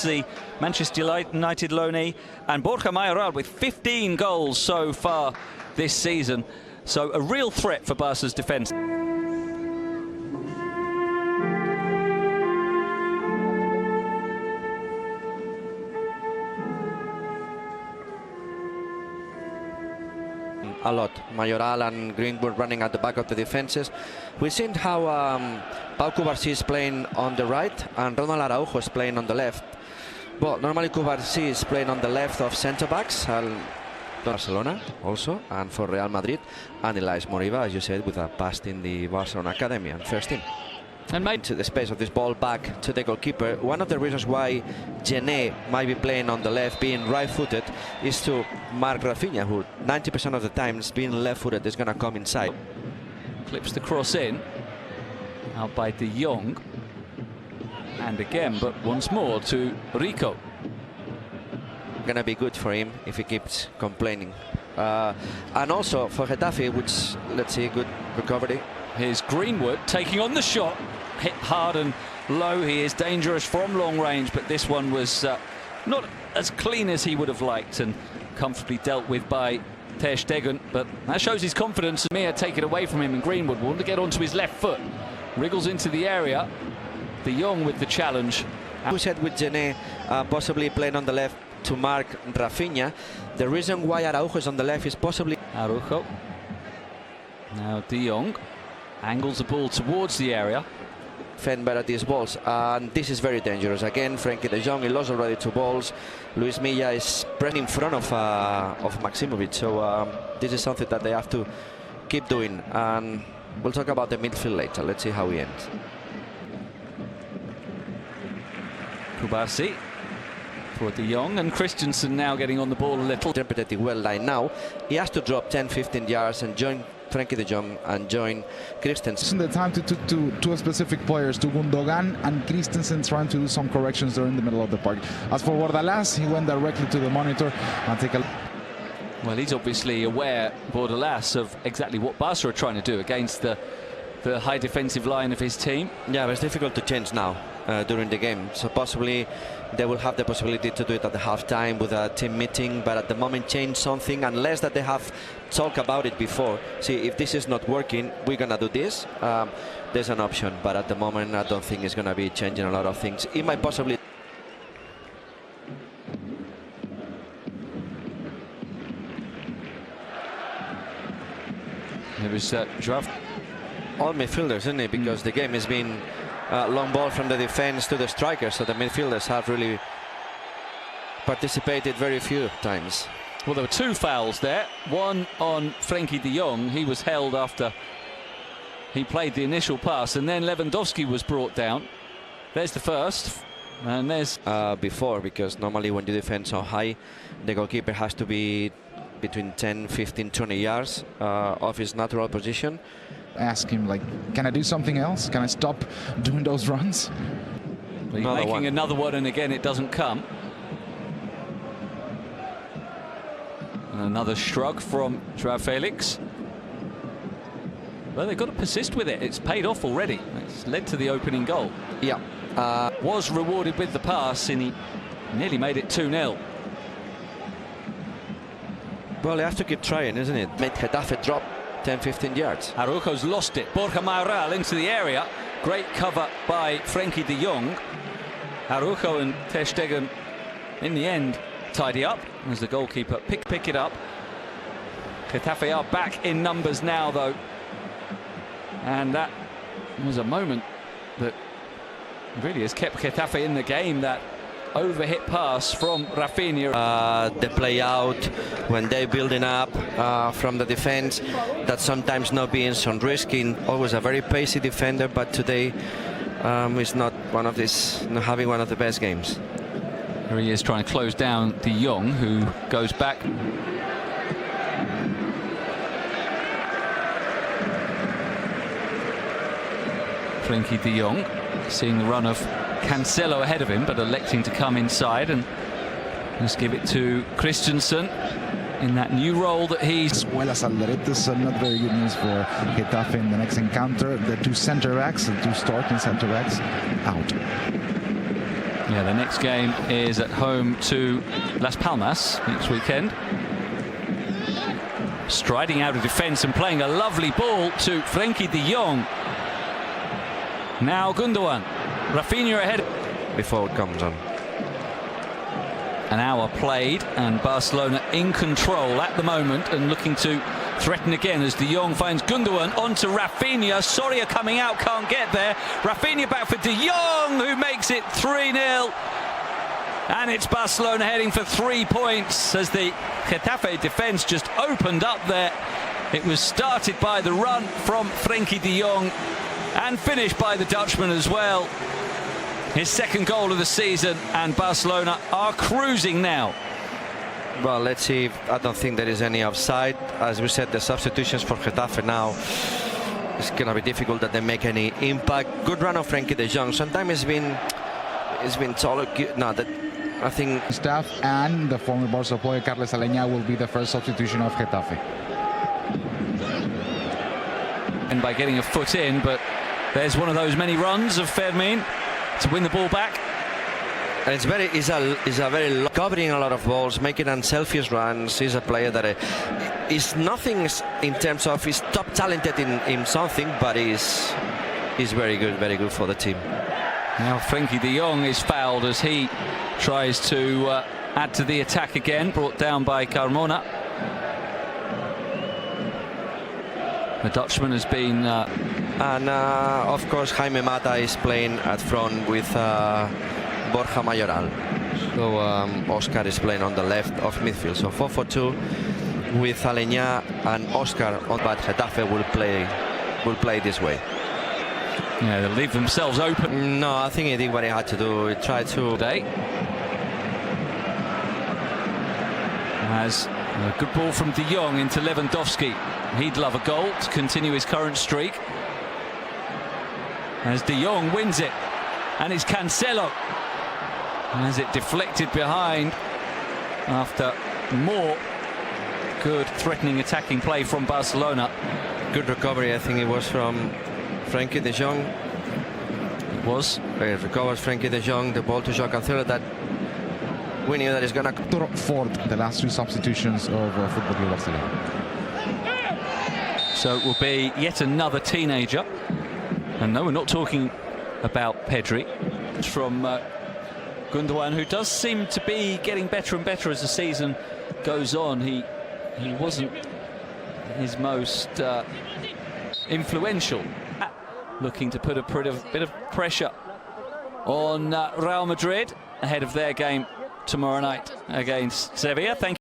The Manchester United loanee, and Borja Mayoral with 15 goals so far this season. So a real threat for Barca's defence. A lot. Mayoral and Greenwood running at the back of the defences. We've seen how Pau Cubarsí is playing on the right and Ronald Araujo is playing on the left. Well, normally Cubarsí is playing on the left of centre-backs, Barcelona also, and for Real Madrid, and Elias Moriba, as you said, with a past in the Barcelona academy and first team. And made to the space of this ball back to the goalkeeper. One of the reasons why Gené might be playing on the left, being right-footed, is to mark Rafinha, who 90% of the times, being left-footed, is going to come inside. Clips the cross in, out by de Jong, and again, but once more to Rico. Going to be good for him if he keeps complaining. And also for Getafe, which, let's see, good recovery. Here's Greenwood taking on the shot, hit hard and low. He is dangerous from long range, but this one was not as clean as he would have liked and comfortably dealt with by Ter Stegen. But that shows his confidence. Mia take it away from him, and Greenwood will want to get onto his left foot. Wriggles into the area. De Jong with the challenge. Who said with Gené possibly playing on the left to mark Rafinha? The reason why Araujo is on the left is possibly Araujo. Now de Jong angles the ball towards the area. Defend better these balls, and this is very dangerous. Again, Frenkie de Jong, he lost already 2 balls. Luis Milla is pressing in front of Maximovic, so this is something that they have to keep doing. And we'll talk about the midfield later. Let's see how he ends. Cubarsí for de Jong, and Christensen now getting on the ball a little. Interpreted well line now. He has to drop 10-15 yards and join Frenkie de Jong and join Christensen. The time to specific players, to Gundogan and Christensen, trying to do some corrections there in the middle of the park. As for Bordalas, he went directly to the monitor and take a look. Well, he's obviously aware, Bordalas, of exactly what Barca are trying to do against the high defensive line of his team. Yeah, but it's difficult to change now during the game, so possibly they will have the possibility to do it at the half-time with a team meeting, but at the moment change something, unless that they have talked about it before. See, if this is not working, we're gonna do this. There's an option, but at the moment I don't think it's gonna be changing a lot of things. It might possibly. It was draft. All midfielders, isn't it? Because the game has been long ball from the defense to the striker, so the midfielders have really participated very few times. Well, there were 2 fouls there. One on Frenkie de Jong. He was held after he played the initial pass, and then Lewandowski was brought down. There's the first, and there's before, because normally when you defend so high, the goalkeeper has to be between 10, 15, 20 yards of his natural position. Ask him, like, can I do something else? Can I stop doing those runs? He's making another one, and again it doesn't come. And another shrug from Joao Felix. Well, they've got to persist with it. It's paid off already. It's led to the opening goal. Yeah. Was rewarded with the pass, and he nearly made it 2-0. Well, they have to keep trying, isn't it? Made Getafe drop 10-15 yards. Araujo's lost it. Borja Mayoral into the area. Great cover by Frenkie de Jong. Araujo and Ter Stegen in the end tidy up as the goalkeeper pick it up. Getafe are back in numbers now, though, and that was a moment that really has kept Getafe in the game. That overhit pass from Rafinha. The play out when they're building up from the defense, that sometimes not being so risky. Always a very pacey defender, but today is not having one of the best games. Here he is trying to close down de Jong, who goes back. Frenkie de Jong, seeing the run of Cancelo ahead of him, but electing to come inside and just give it to Christensen in that new role that he's... As well as Alderete, not very good news for Getafe in the next encounter. The two centre-backs, the two starting centre-backs, out. Yeah, the next game is at home to Las Palmas next weekend. Striding out of defence and playing a lovely ball to Frenkie de Jong. Now Gundogan. Rafinha ahead. Before it comes on. An hour played and Barcelona in control at the moment and looking to threaten again as de Jong finds Gundogan onto Rafinha. Soria coming out, can't get there. Rafinha back for de Jong, who makes it 3-0. And it's Barcelona heading for 3 points as the Getafe defence just opened up there. It was started by the run from Frenkie de Jong and finished by the Dutchman as well. His second goal of the season, and Barcelona are cruising now. Well, let's see. I don't think there is any offside. As we said, the substitutions for Getafe now, it's going to be difficult that they make any impact. Good run of Frenkie de Jong. Sometimes it's been solid. No, that I think Staff and the former Barca player Carles Aleñá will be the first substitution of Getafe. And by getting a foot in, but there's one of those many runs of Fermin to win the ball back. and it's a very covering a lot of balls, making unselfish runs. He's a player that is nothing in terms of he's top talented in something, but he's very good for the team. Now Frenkie de Jong is fouled as he tries to add to the attack again, brought down by Carmona. The Dutchman has been... And of course Jaime Mata is playing at front with Borja Mayoral. So Oscar is playing on the left of midfield. So 4-4-2 with Aleñá and Oscar on, but Getafe will play this way. Yeah, they'll leave themselves open. No, I think he did what he had to do. He tried to... Today. Has a good ball from de Jong into Lewandowski. He'd love a goal to continue his current streak. As de Jong wins it, and it's Cancelo. As it deflected behind after more good threatening attacking play from Barcelona. Good recovery, I think it was from Frenkie de Jong. It was. It recovers Frenkie de Jong, the ball to João Cancelo that we knew that he's going to... Fourth, the last two substitutions of Football Club Barcelona. So it will be yet another teenager. And no, we're not talking about Pedri. It's from Gundogan, who does seem to be getting better and better as the season goes on. He wasn't his most influential. Looking to put a bit of pressure on Real Madrid ahead of their game tomorrow night against Sevilla. Thank you.